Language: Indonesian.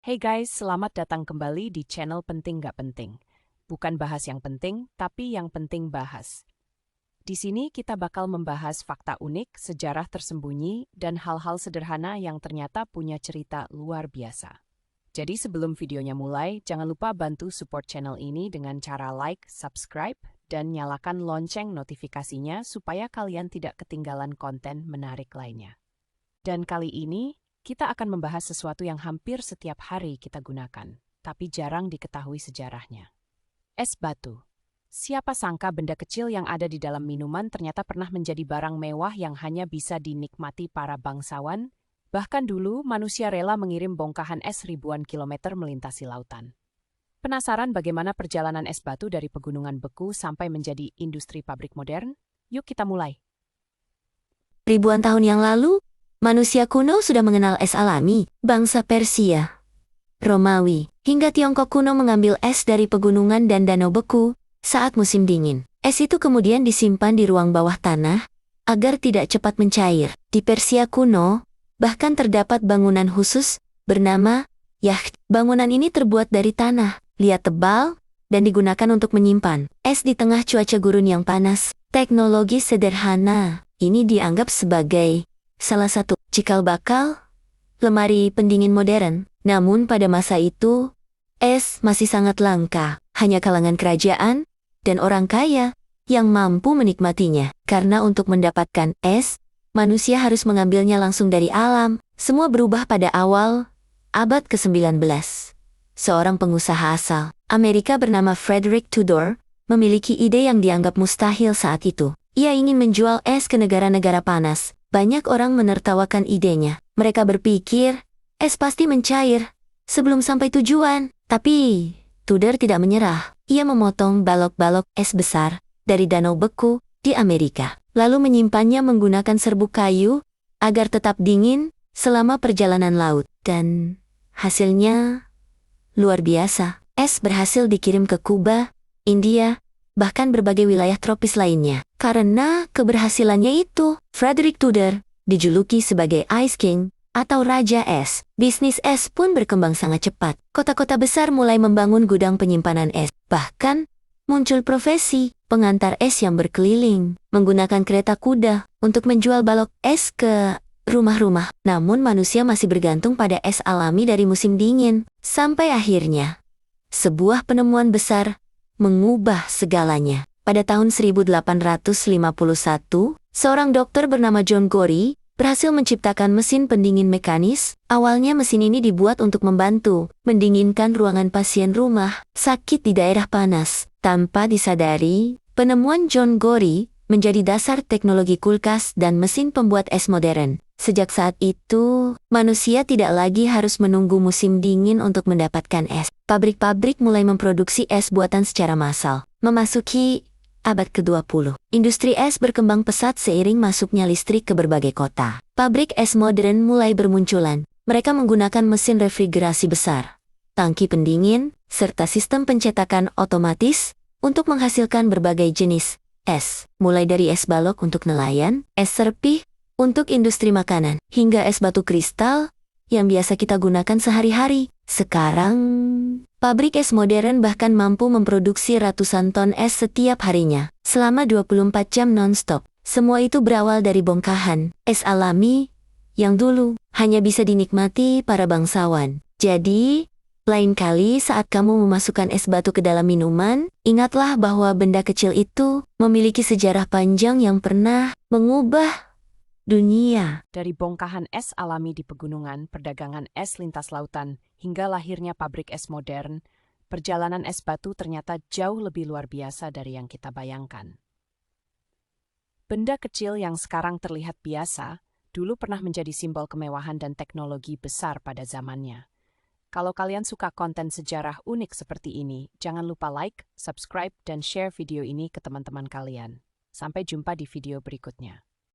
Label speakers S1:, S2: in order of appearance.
S1: Hey guys, selamat datang kembali di channel Penting Nggak Penting. Bukan bahas yang penting, tapi yang penting bahas. Di sini kita bakal membahas fakta unik, sejarah tersembunyi, dan hal-hal sederhana yang ternyata punya cerita luar biasa. Jadi sebelum videonya mulai, jangan lupa bantu support channel ini dengan cara like, subscribe, dan nyalakan lonceng notifikasinya supaya kalian tidak ketinggalan konten menarik lainnya. Dan kali ini, kita akan membahas sesuatu yang hampir setiap hari kita gunakan, tapi jarang diketahui sejarahnya. Es batu. Siapa sangka benda kecil yang ada di dalam minuman ternyata pernah menjadi barang mewah yang hanya bisa dinikmati para bangsawan? Bahkan dulu, manusia rela mengirim bongkahan es ribuan kilometer melintasi lautan. Penasaran bagaimana perjalanan es batu dari pegunungan beku sampai menjadi industri pabrik modern? Yuk kita mulai.
S2: Ribuan tahun yang lalu, manusia kuno sudah mengenal es alami. Bangsa Persia, Romawi, hingga Tiongkok kuno mengambil es dari pegunungan dan danau beku saat musim dingin. Es itu kemudian disimpan di ruang bawah tanah agar tidak cepat mencair. Di Persia kuno, bahkan terdapat bangunan khusus bernama yacht. Bangunan ini terbuat dari tanah liat tebal dan digunakan untuk menyimpan es di tengah cuaca gurun yang panas. Teknologi sederhana ini dianggap sebagai salah satu cikal bakal lemari pendingin modern. Namun pada masa itu, es masih sangat langka. Hanya kalangan kerajaan dan orang kaya yang mampu menikmatinya. Karena untuk mendapatkan es, manusia harus mengambilnya langsung dari alam. Semua berubah pada awal abad ke-19. Seorang pengusaha asal Amerika bernama Frederick Tudor memiliki ide yang dianggap mustahil saat itu. Ia ingin menjual es ke negara-negara panas. Banyak orang menertawakan idenya. Mereka berpikir, es pasti mencair sebelum sampai tujuan. Tapi, Tudor tidak menyerah. Ia memotong balok-balok es besar dari danau beku di Amerika, lalu menyimpannya menggunakan serbuk kayu agar tetap dingin selama perjalanan laut. Dan hasilnya luar biasa. Es berhasil dikirim ke Kuba, India, bahkan berbagai wilayah tropis lainnya. Karena keberhasilannya itu, Frederick Tudor dijuluki sebagai Ice King atau Raja Es. Bisnis es pun berkembang sangat cepat. Kota-kota besar mulai membangun gudang penyimpanan es. Bahkan, muncul profesi pengantar es yang berkeliling, menggunakan kereta kuda untuk menjual balok es ke rumah-rumah. Namun manusia masih bergantung pada es alami dari musim dingin. Sampai akhirnya, sebuah penemuan besar mengubah segalanya. Pada tahun 1851, seorang dokter bernama John Gorrie berhasil menciptakan mesin pendingin mekanis. Awalnya mesin ini dibuat untuk membantu mendinginkan ruangan pasien rumah sakit di daerah panas. Tanpa disadari, penemuan John Gorrie menjadi dasar teknologi kulkas dan mesin pembuat es modern. Sejak saat itu, manusia tidak lagi harus menunggu musim dingin untuk mendapatkan es. Pabrik-pabrik mulai memproduksi es buatan secara massal. Memasuki abad ke-20, industri es berkembang pesat seiring masuknya listrik ke berbagai kota. Pabrik es modern mulai bermunculan. Mereka menggunakan mesin refrigerasi besar, tangki pendingin, serta sistem pencetakan otomatis untuk menghasilkan berbagai jenis es. Mulai dari es balok untuk nelayan, es serpih untuk industri makanan, hingga es batu kristal yang biasa kita gunakan sehari-hari. Sekarang, pabrik es modern bahkan mampu memproduksi ratusan ton es setiap harinya, selama 24 jam non-stop. Semua itu berawal dari bongkahan es alami yang dulu hanya bisa dinikmati para bangsawan. Jadi, lain kali saat kamu memasukkan es batu ke dalam minuman, ingatlah bahwa benda kecil itu memiliki sejarah panjang yang pernah mengubah dunia.
S1: Dari bongkahan es alami di pegunungan, perdagangan es lintas lautan, hingga lahirnya pabrik es modern, perjalanan es batu ternyata jauh lebih luar biasa dari yang kita bayangkan. Benda kecil yang sekarang terlihat biasa, dulu pernah menjadi simbol kemewahan dan teknologi besar pada zamannya. Kalau kalian suka konten sejarah unik seperti ini, jangan lupa like, subscribe, dan share video ini ke teman-teman kalian. Sampai jumpa di video berikutnya.